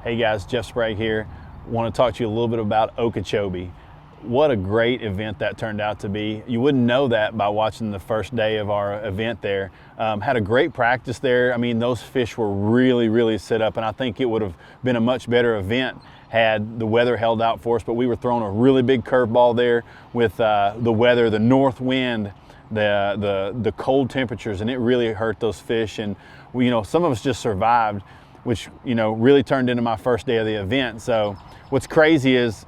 Hey guys, Jeff Sprague here. Want to talk to you a little bit about Okeechobee. What a great event that turned out to be. You wouldn't know that by watching the first day of our event there. Had a great practice there. I mean, those fish were really set up, and I think it would have been a much better event had the weather held out for us, but we were throwing a really big curveball there with the weather, the north wind, the cold temperatures, and it really hurt those fish. And we, some of us just survived, which really turned into my first day of the event. So what's crazy is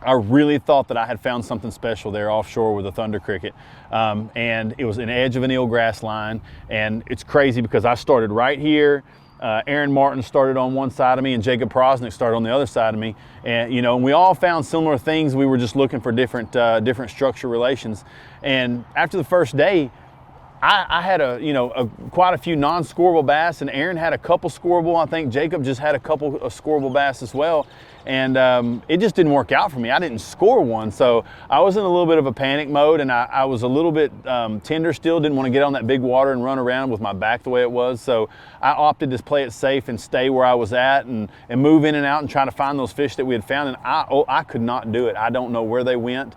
I really thought that I had found something special there offshore with a thunder cricket, and it was an edge of an eelgrass line. And it's crazy because I started right here. Aaron Martin started on one side of me, and Jacob Prosnick started on the other side of me. And and we all found similar things. We were just looking for different structure relations. And after the first day, I had quite a few non-scoreable bass, and Aaron had a couple scoreable. I think Jacob just had a couple of scoreable bass as well. And it just didn't work out for me. I didn't score one. So I was in a little bit of a panic mode, and I was a little bit tender still, didn't want to get on that big water and run around with my back the way it was. So I opted to play it safe and stay where I was at and move in and out and try to find those fish that we had found. And I could not do it. I don't know where they went.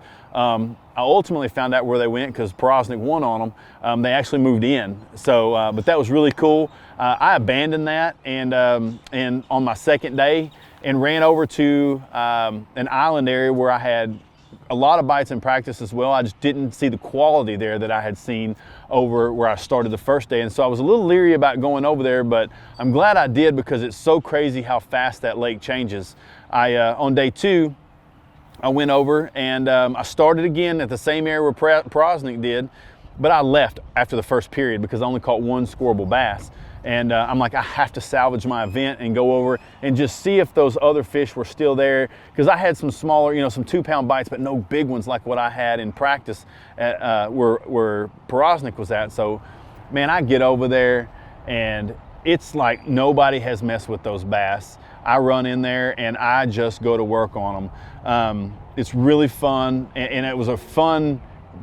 I ultimately found out where they went because Prosnick won on them. They actually moved in. So, but that was really cool. I abandoned that and on my second day and ran over to an island area where I had a lot of bites in practice as well. I just didn't see the quality there that I had seen over where I started the first day. And so I was a little leery about going over there, but I'm glad I did because it's so crazy how fast that lake changes. On day 2, I went over and I started again at the same area where Prosnick did, but I left after the first period because I only caught one scoreable bass. And I'm like, I have to salvage my event and go over and just see if those other fish were still there. Because I had some smaller, some 2-pound bites, but no big ones like what I had in practice at, where Prosnick was at. So, man, I get over there and it's like nobody has messed with those bass. I run in there and I just go to work on them. It's really fun, and it was a fun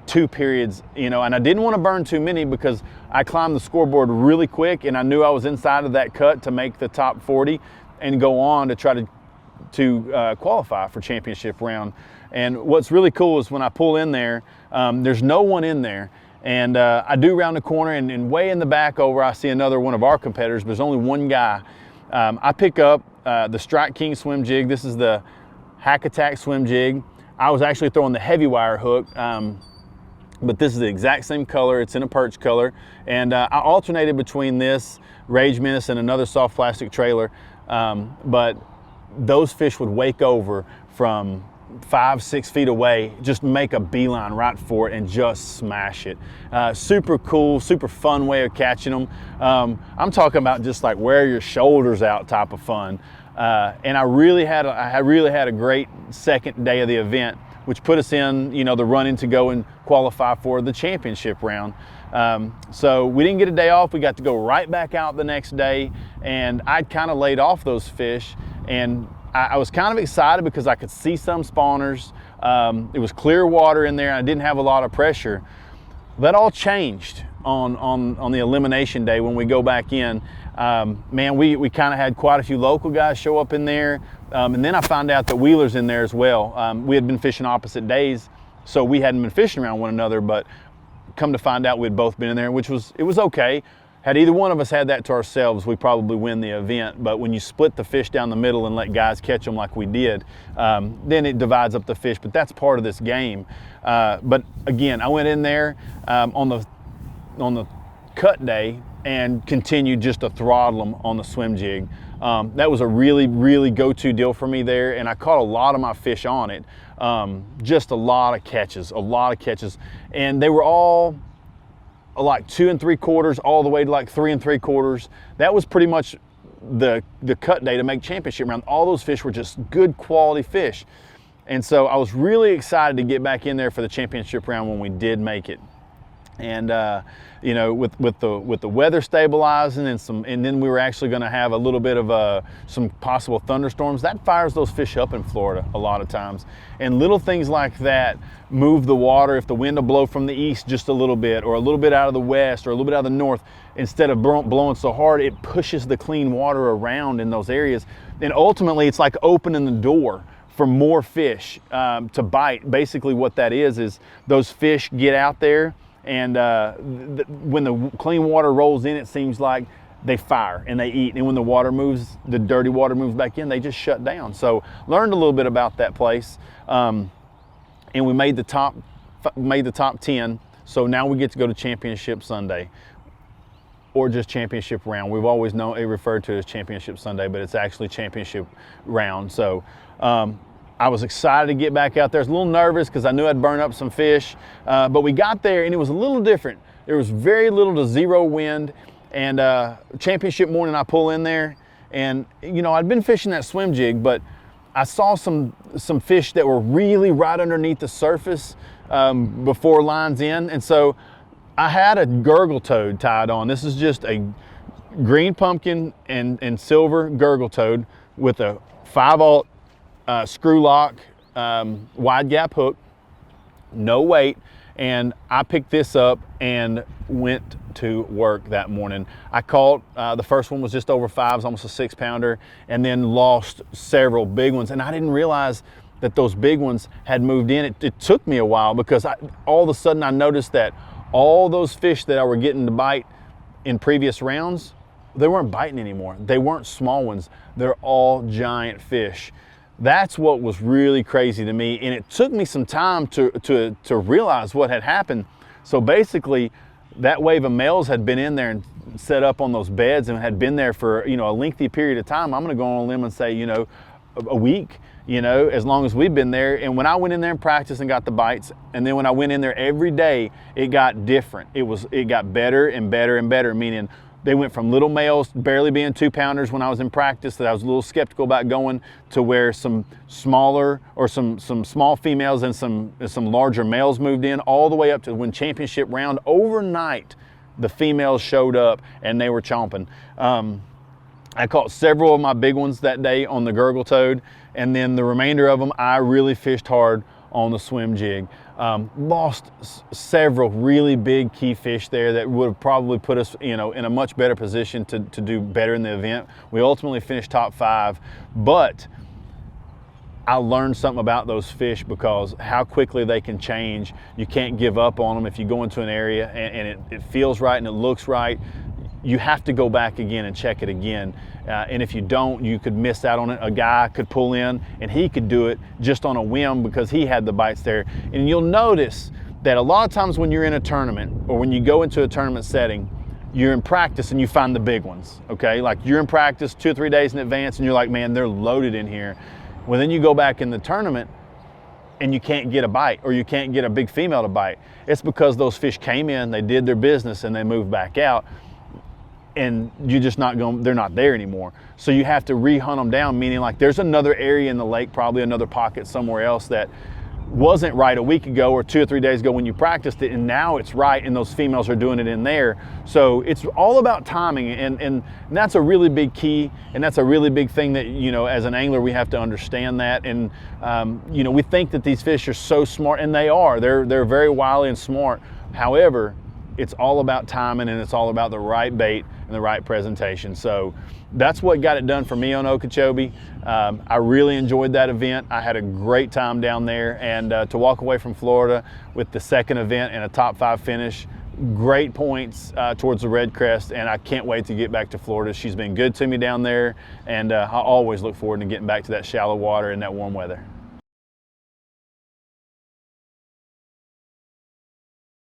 2 periods, and I didn't want to burn too many because I climbed the scoreboard really quick, and I knew I was inside of that cut to make the top 40 and go on to try to qualify for championship round. And what's really cool is when I pull in there, there's no one in there. And I do round the corner, and way in the back over, I see another one of our competitors, but there's only one guy. I pick up the Strike King swim jig. This is the Hack Attack swim jig. I was actually throwing the heavy wire hook, but this is the exact same color. It's in a perch color. And I alternated between this Rage Menace and another soft plastic trailer. But those fish would wake over from 5-6 feet away, just make a beeline right for it and just smash it. Super cool, super fun way of catching them. I'm talking about just like wear your shoulders out type of fun. And I really had a great second day of the event, which put us in, the running to go and qualify for the championship round. So we didn't get a day off. We got to go right back out the next day, and I'd kind of laid off those fish, and I was kind of excited because I could see some spawners. It was clear water in there, and I didn't have a lot of pressure. That all changed on the elimination day when we go back in. Man, we kind of had quite a few local guys show up in there. And then I found out that Wheeler's in there as well. We had been fishing opposite days, so we hadn't been fishing around one another, but come to find out we'd both been in there, it was okay. Had either one of us had that to ourselves, we probably win the event. But when you split the fish down the middle and let guys catch them like we did, then it divides up the fish, but that's part of this game. But again, I went in there on the cut day and continued just to throttle them on the swim jig. That was a really go-to deal for me there, and I caught a lot of my fish on it. Just a lot of catches, and they were all like 2 3/4 all the way to like 3 3/4. That was pretty much the cut day to make championship round. All those fish were just good quality fish, and so I was really excited to get back in there for the championship round when we did make it. And you know, with the weather stabilizing and then we were actually going to have a little bit of some possible thunderstorms, that fires those fish up in Florida a lot of times. And little things like that move the water. If the wind will blow from the east just a little bit, or a little bit out of the west, or a little bit out of the north, instead of blowing so hard, it pushes the clean water around in those areas. And ultimately, it's like opening the door for more fish to bite. Basically what that is those fish get out there, and when the clean water rolls in, it seems like they fire and they eat. And when the water moves, the dirty water moves back in, they just shut down. So learned a little bit about that place. And we made the top 10. So now we get to go to Championship Sunday, or just Championship Round. We've always known it referred to as Championship Sunday, but it's actually Championship Round. So I was excited to get back out there. I was a little nervous because I knew I'd burn up some fish, but we got there and it was a little different. There was very little to zero wind, and championship morning I pull in there, and you know, I'd been fishing that swim jig, but I saw some fish that were really right underneath the surface before lines in, and so I had a gurgle toad tied on. This is just a green pumpkin and silver gurgle toad with a 5/0 screw lock wide gap hook, no weight, and I picked this up and went to work that morning. I caught the first one was just over 5, it was almost a 6-pounder, and then lost several big ones, and I didn't realize that those big ones had moved in. It took me a while, because all of a sudden I noticed that all those fish that I were getting to bite in previous rounds, they weren't biting anymore. They weren't small ones. They're all giant fish. That's what was really crazy to me, and it took me some time to realize what had happened. So basically, that wave of males had been in there and set up on those beds and had been there for, you know, a lengthy period of time. I'm going to go on a limb and say, you know, a week, you know, as long as we've been there. And when I went in there and practiced and got the bites, and then when I went in there every day, it got different. It got better and better and better, meaning they went from little males barely being 2-pounders when I was in practice, that I was a little skeptical about going, to where some smaller, or some small females and some larger males moved in, all the way up to when championship round, overnight, the females showed up and they were chomping. I caught several of my big ones that day on the gurgle toad, and then the remainder of them, I really fished hard on the swim jig. Lost several really big key fish there that would have probably put us, you know, in a much better position to do better in the event. We ultimately finished top 5, but I learned something about those fish, because how quickly they can change. You can't give up on them if you go into an area and it feels right and it looks right. You have to go back again and check it again. And if you don't, you could miss out on it. A guy could pull in and he could do it just on a whim because he had the bites there. And you'll notice that a lot of times when you're in a tournament, or when you go into a tournament setting, you're in practice and you find the big ones, okay? Like you're in practice 2 or 3 days in advance and you're like, man, they're loaded in here. Well, then you go back in the tournament and you can't get a bite, or you can't get a big female to bite. It's because those fish came in, they did their business, and they moved back out. And you're just not going, they're not there anymore. So you have to re-hunt them down, meaning like there's another area in the lake, probably another pocket somewhere else that wasn't right a week ago or 2 or 3 days ago when you practiced it, and now it's right, and those females are doing it in there. So it's all about timing, and that's a really big key, and that's a really big thing that, you know, as an angler we have to understand that. And you know, we think that these fish are so smart, and they are. They're very wily and smart. However, it's all about timing, and it's all about the right bait and the right presentation. So that's what got it done for me on Okeechobee. I really enjoyed that event. I had a great time down there, and to walk away from Florida with the second event and a top 5 finish, great points towards the Red Crest, and I can't wait to get back to Florida. She's been good to me down there, and I always look forward to getting back to that shallow water and that warm weather.